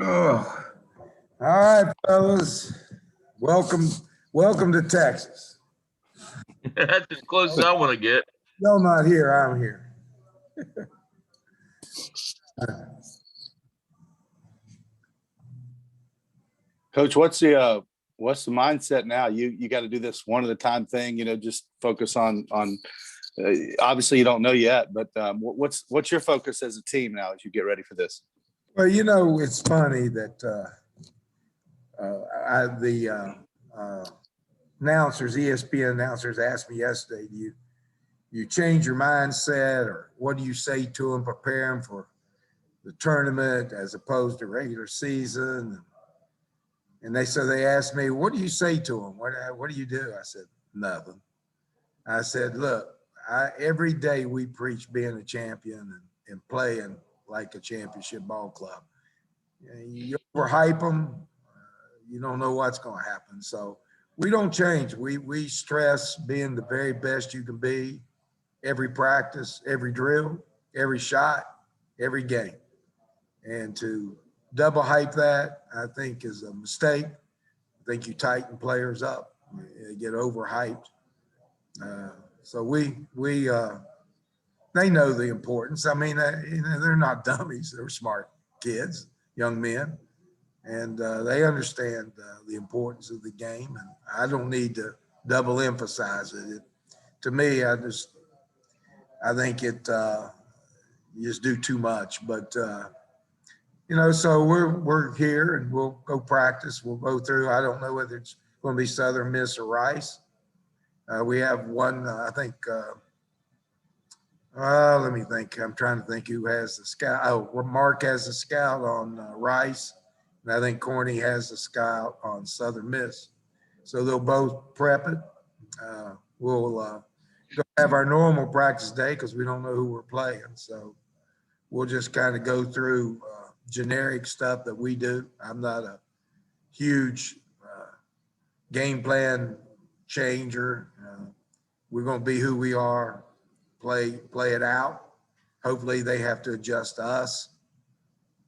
Oh, all right, fellas. Welcome, welcome to Texas. That's as close as I want to get. No, not here. I'm here. Coach, what's the mindset now? You got to do this one at a time thing. Just focus on. Obviously, you don't know yet, but what's your focus as a team now as you get ready for this? Well, it's funny that the announcers, ESPN announcers, asked me yesterday, "Do you change your mindset, or what do you say to them, prepare them for the tournament as opposed to regular season?" And they asked me, "What do you say to them? What do you do?" I said, "Nothing." I said, "Look, every day we preach being a champion and playing like a championship ball club. You overhype them, you don't know what's going to happen. So we don't change. We stress being the very best you can be every practice, every drill, every shot, every game. And to double hype that, I think, is a mistake. I think you tighten players up, you get overhyped. So they know the importance. I mean, they're not dummies. They're smart kids, young men, and they understand the importance of the game. And I don't need to double emphasize it. To me, I think you just do too much. But so we're here and we'll go practice. We'll go through. I don't know whether it's going to be Southern Miss or Rice. We have one. I think. Let me think. I'm trying to think who has the scout. Oh, Mark has the scout on Rice, and I think Corny has the scout on Southern Miss. So they'll both prep it. We'll have our normal practice day because we don't know who we're playing. So we'll just kind of go through generic stuff that we do. I'm not a huge game plan changer. We're going to be who we are. Play it out. Hopefully they have to adjust to us,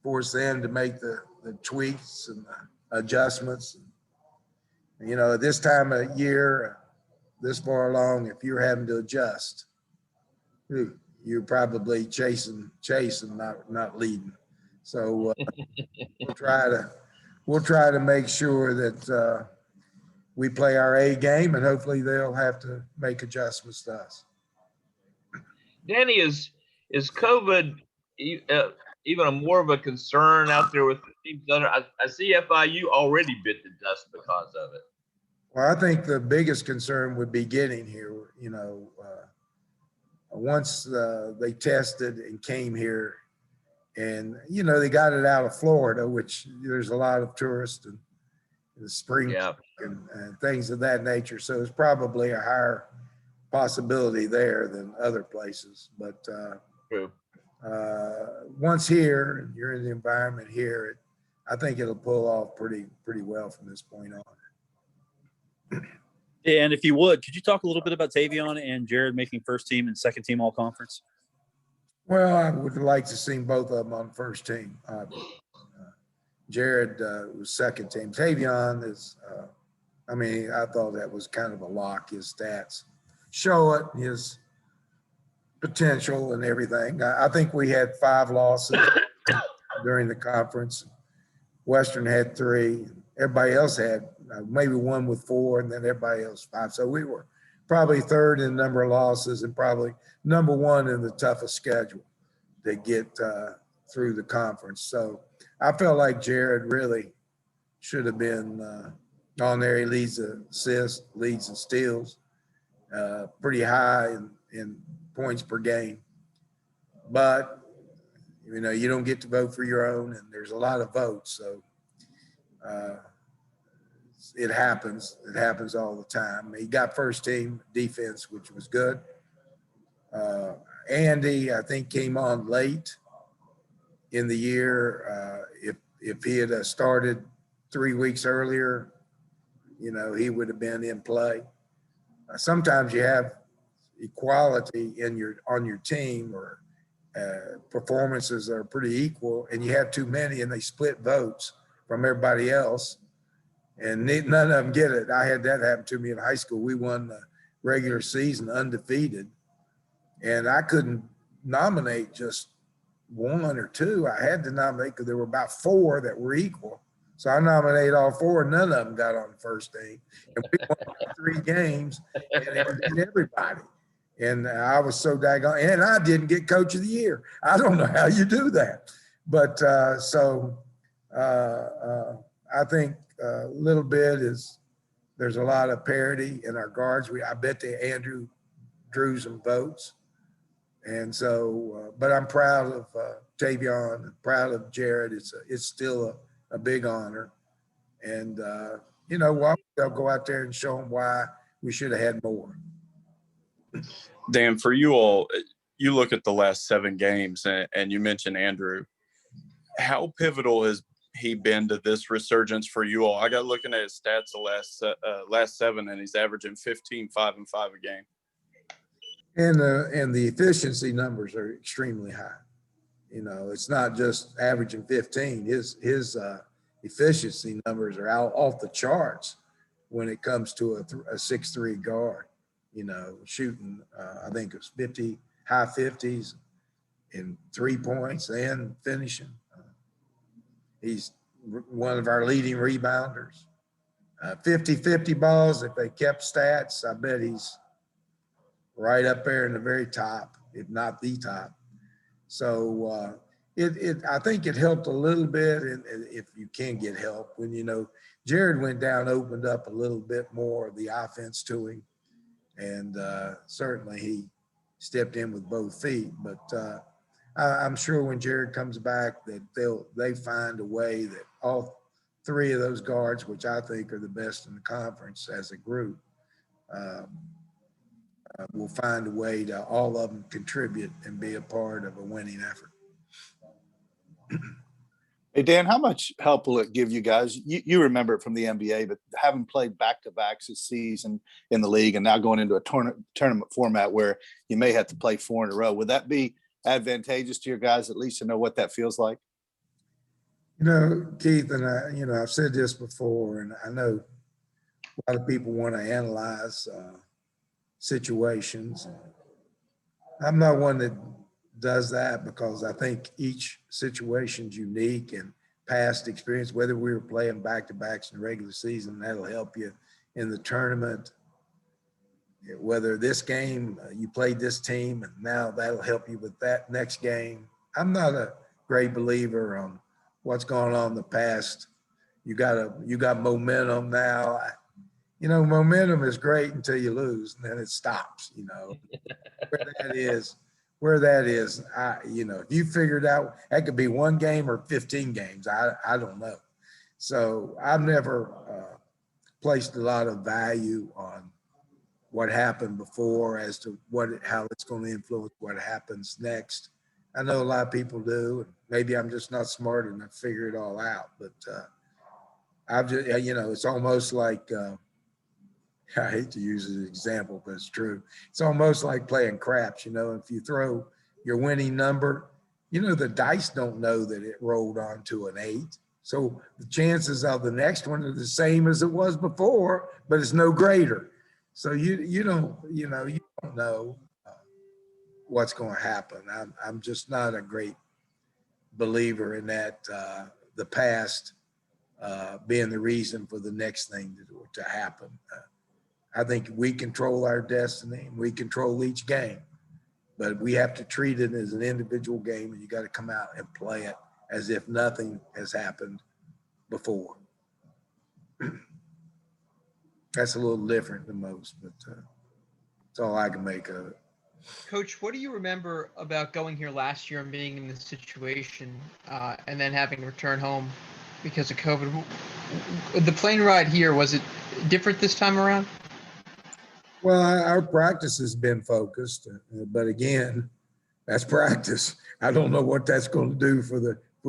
force them to make the tweaks and the adjustments. At this time of year, this far along, if you're having to adjust, you're probably chasing, not leading. So we'll try to make sure that we play our A game, and hopefully they'll have to make adjustments to us. Danny, is COVID even a more of a concern out there with the teams? I see FIU already bit the dust because of it. Well, I think the biggest concern would be getting here. Once they tested and came here, and they got it out of Florida, which there's a lot of tourists and the spring and things of that nature. So it's probably a higher possibility there than other places. But once here, you're in the environment here, I think it'll pull off pretty well from this point on. And if you would, could you talk a little bit about Tavion and Jared making first team and second team all conference? Well, I would like to see both of them on first team. Jared was second team. Tavion is, I thought that was kind of a lock. His stats show it, his potential and everything. I think we had 5 losses during the conference. Western had 3. Everybody else had maybe one with 4, and then everybody else 5. So we were probably third in the number of losses and probably number 1 in the toughest schedule to get through the conference. So I felt like Jared really should have been on there. He leads assists, leads in steals, pretty high in points per game. But, you don't get to vote for your own, and there's a lot of votes. So it happens. It happens all the time. He got first team defense, which was good. Andy, I think, came on late in the year. If he had started 3 weeks earlier, he would have been in play. Sometimes you have equality on your team, or performances that are pretty equal, and you have too many and they split votes from everybody else, and none of them get it. I had that happen to me in high school. We won the regular season undefeated, and I couldn't nominate just one or two. I had to nominate because there were about four that were equal. So I nominated all four, and none of them got on the first team. And we won 3 games and beat everybody. And I was so daggone, and I didn't get coach of the year. I don't know how you do that. But I think a little bit is there's a lot of parity in our guards. I bet that Andrew drew some votes. And so, but I'm proud of Tavion, proud of Jared. It's still a big honor. And, you know, they'll go out there and show them why we should have had more. Dan, for you all, you look at the last 7 games and you mentioned Andrew. How pivotal has he been to this resurgence for you all? I got looking at his stats the last 7, and he's averaging 15, 5, and 5 a game. And the efficiency numbers are extremely high. You know, it's not just averaging 15. His efficiency numbers are out off the charts when it comes to a 6'3" guard. You know, shooting, I think it was high 50s in 3 points and finishing. He's one of our leading rebounders. 50-50 balls, if they kept stats, I bet he's right up there in the very top, if not the top. So I think it helped a little bit, and if you can get help, when, you know, Jared went down, opened up a little bit more of the offense to him. And certainly he stepped in with both feet. But I'm sure when Jared comes back that they find a way that all 3 of those guards, which I think are the best in the conference as a group, will find a way to all of them contribute and be a part of a winning effort. Hey, Dan, how much help will it give you guys? You remember it from the NBA, but having played back-to-backs this season in the league and now going into a tournament format where you may have to play 4 in a row, would that be advantageous to your guys at least to know what that feels like? You know, Keith, and I've said this before, and I know a lot of people want to analyze situations. I'm not one that does that because I think each situation's unique, and past experience, whether we were playing back-to-backs in the regular season, that'll help you in the tournament. Whether this game you played this team and now that'll help you with that next game. I'm not a great believer on what's going on in the past. You got momentum now. You know, momentum is great until you lose, and then it stops. You know, where that is, you know, if you figured out, that could be 1 game or 15 games. I don't know. So I've never placed a lot of value on what happened before as to how it's going to influence what happens next. I know a lot of people do, and maybe I'm just not smart enough to figure it all out. But I've just, you know, it's almost like, I hate to use an example, but it's true. It's almost like playing craps. You know, if you throw your winning number, you know, the dice don't know that it rolled onto an 8. So the chances of the next one are the same as it was before, but it's no greater. So you don't know what's going to happen. I'm just not a great believer in that, the past being the reason for the next thing to happen. I think we control our destiny and we control each game, but we have to treat it as an individual game, and you got to come out and play it as if nothing has happened before. That's a little different than most, but that's all I can make of it. Coach, what do you remember about going here last year and being in this situation and then having to return home because of COVID? The plane ride here, was it different this time around? Well, our practice has been focused, but again, that's practice. I don't know what that's going to do for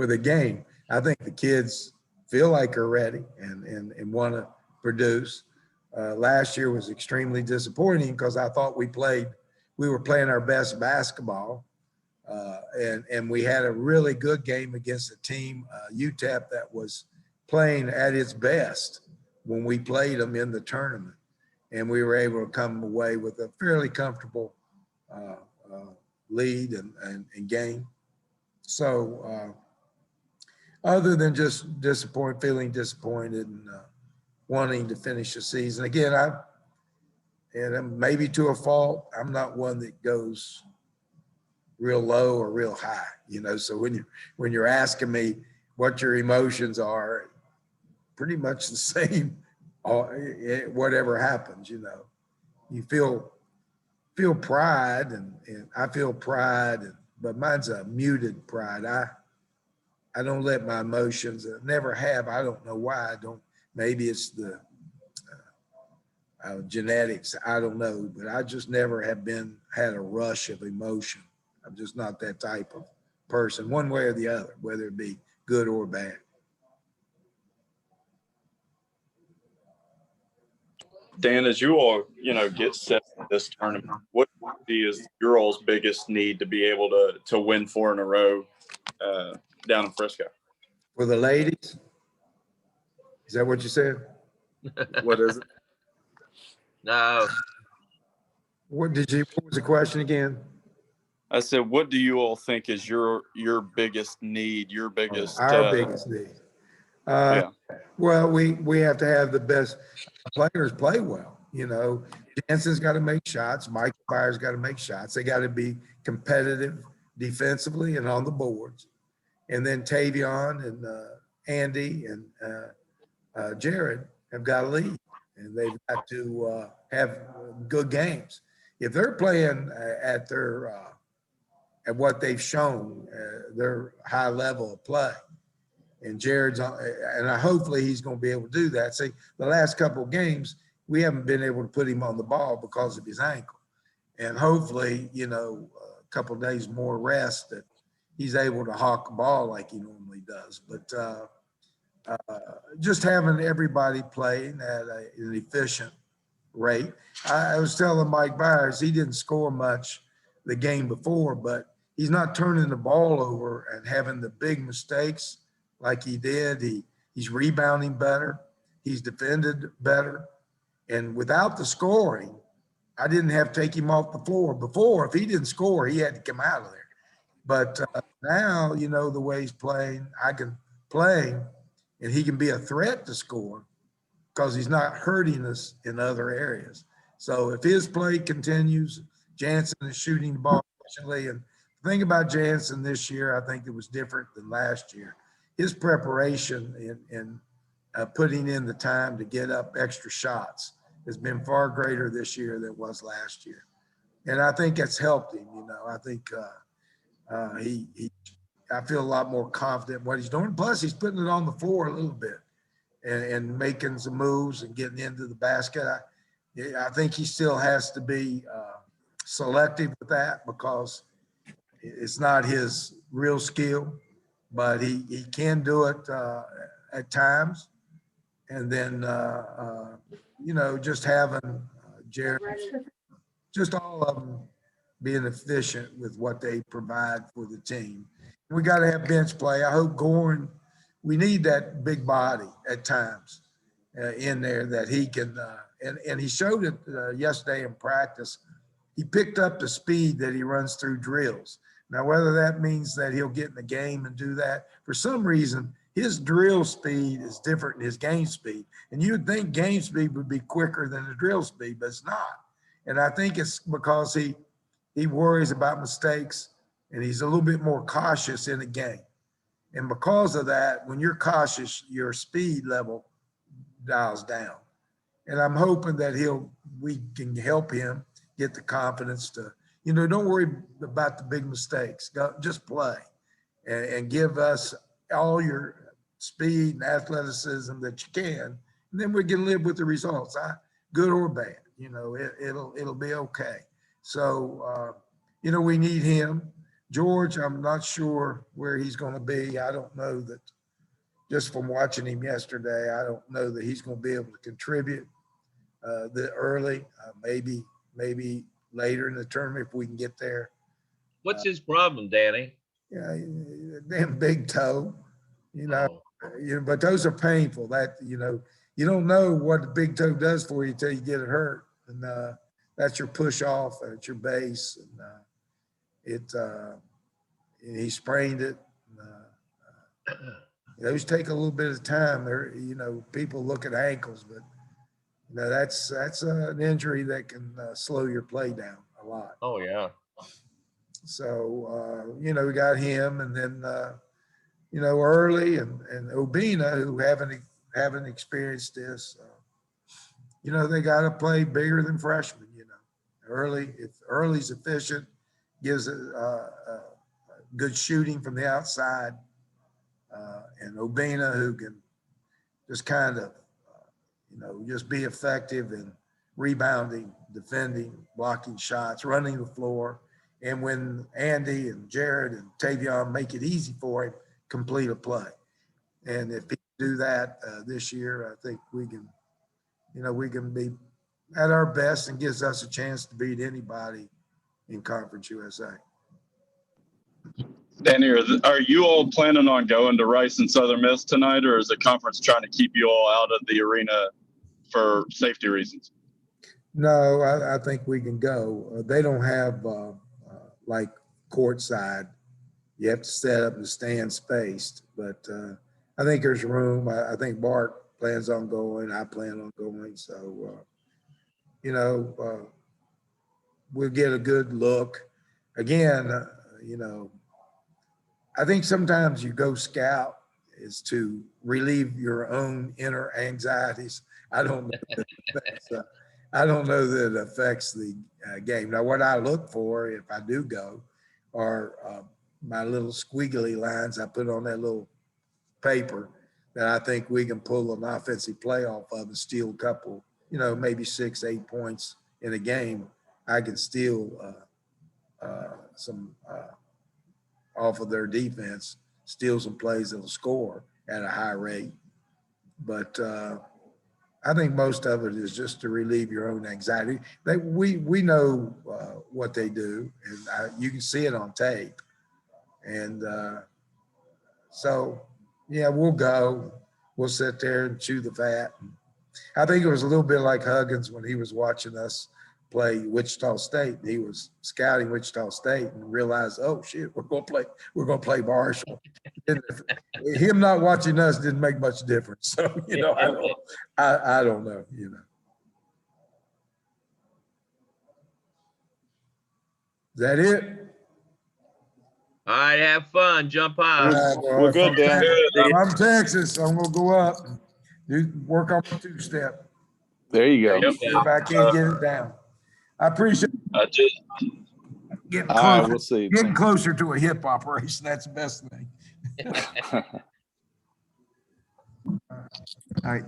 the game. I think the kids feel like they're ready and want to produce. Last year was extremely disappointing because I thought we were playing our best basketball And we had a really good game against a team, UTEP, that was playing at its best when we played them in the tournament. And we were able to come away with a fairly comfortable lead and game. So other than just feeling disappointed and wanting to finish the season, again, and maybe to a fault, I'm not one that goes real low or real high, you know. So when you're asking me what your emotions are, pretty much the same, whatever happens, you know. You feel pride, and I feel pride, but mine's a muted pride. I don't let my emotions, never have. I don't know why I don't. Maybe it's the genetics. I don't know, but I just never have had a rush of emotion. I'm just not that type of person, one way or the other, whether it be good or bad. Dan, as you all, get set for this tournament, what do you see is your all's biggest need to be able to win 4 in a row down in Frisco? For the ladies, is that what you said? What is it? No, What was the question again? I said, what do you all think is your biggest need, your biggest? Our biggest need. Yeah. Well, we have to have the best players play well. You know, Jansen's got to make shots. Michael Byers got to make shots. They got to be competitive defensively and on the boards. And then Tavion and Andy and Jared have got to lead, and they've got to have good games. If they're playing at their at what they've shown, their high level of play, and Jared's on, and hopefully he's going to be able to do that. See, the last couple of games, we haven't been able to put him on the ball because of his ankle, and hopefully, you know, a couple of days more rest, that he's able to hawk the ball like he normally does. But just having everybody playing at an efficient rate. I was telling Mike Byers, he didn't score much the game before, but he's not turning the ball over and having the big mistakes like he did. He's rebounding better. He's defended better. And without the scoring, I didn't have to take him off the floor. Before, if he didn't score, he had to come out of there. But now, you know, the way he's playing, I can play and he can be a threat to score because he's not hurting us in other areas. So if his play continues, Jansen is shooting the ball efficiently. And the thing about Jansen this year, I think it was different than last year. His preparation in putting in the time to get up extra shots has been far greater this year than it was last year. And I think it's helped him. You know, I think I feel a lot more confident in what he's doing. Plus, he's putting it on the floor a little bit and making some moves and getting into the basket. I think he still has to be selective with that because it's not his real skill, but he can do it at times. And then, you know, just having Jared, just all of them being efficient with what they provide for the team. We got to have bench play. I hope Goran, we need that big body at times in there that he can, and he showed it yesterday in practice. He picked up the speed that he runs through drills. Now, whether that means that he'll get in the game and do that, for some reason, his drill speed is different than his game speed. And you'd think game speed would be quicker than the drill speed, but it's not. And I think it's because he worries about mistakes and he's a little bit more cautious in the game. And because of that, when you're cautious, your speed level dials down. And I'm hoping that we can help him get the confidence to, you know, don't worry about the big mistakes. Just play and give us all your speed and athleticism that you can. And then we can live with the results, good or bad. You know, it'll be okay. So, you know, we need him. George, I'm not sure where he's going to be. I don't know that, just from watching him yesterday, I don't know that he's going to be able to contribute early, maybe later in the tournament if we can get there. What's his problem, Danny? Yeah, damn big toe, you know. Oh, But those are painful. That, you don't know what the big toe does for you till you get it hurt. And that's your push off, that's your base. And he sprained it. Those take a little bit of time. There, people look at ankles, but that's an injury that can slow your play down a lot. oh yeah. So, we got him, and then, Early and Obina, who haven't experienced this, they got to play bigger than freshmen, Early, if Early's efficient, gives good shooting from the outside, and Obina, who can just kind of, just be effective in rebounding, defending, blocking shots, running the floor. And when Andy and Jared and Tavion make it easy for him, complete a play. And if people do that this year, I think we can be at our best, and gives us a chance to beat anybody in Conference USA. Danny, are you all planning on going to Rice and Southern Miss tonight, or is the conference trying to keep you all out of the arena for safety reasons? No, I think we can go. They don't have like courtside. You have to set up the stand spaced, but I think there's room. I think Bart plans on going. I plan on going. So, we'll get a good look. Again, I think sometimes you go scout is to relieve your own inner anxieties. I don't know that it affects the game. Now, what I look for if I do go are my little squiggly lines I put on that little paper that I think we can pull an offensive play off of and steal a couple, maybe 6-8 points in a game. I can steal some off of their defense, steal some plays that'll score at a high rate. But I think most of it is just to relieve your own anxiety. We know what they do, and you can see it on tape. And so, yeah, we'll go. We'll sit there and chew the fat. I think it was a little bit like Huggins when he was watching us play Wichita State. He was scouting Wichita State and realized, oh shit, we're gonna play Marshall. Him not watching us didn't make much difference. So, I don't know, Is that it? All right, have fun. Jump high. We're good, Dan. I'm Texas. I'm gonna go up and work on my two-step. There you go. Yep. If I can't get it down. I appreciate getting All right, closer, we'll see. getting closer to a hip operation. That's the best thing. All right.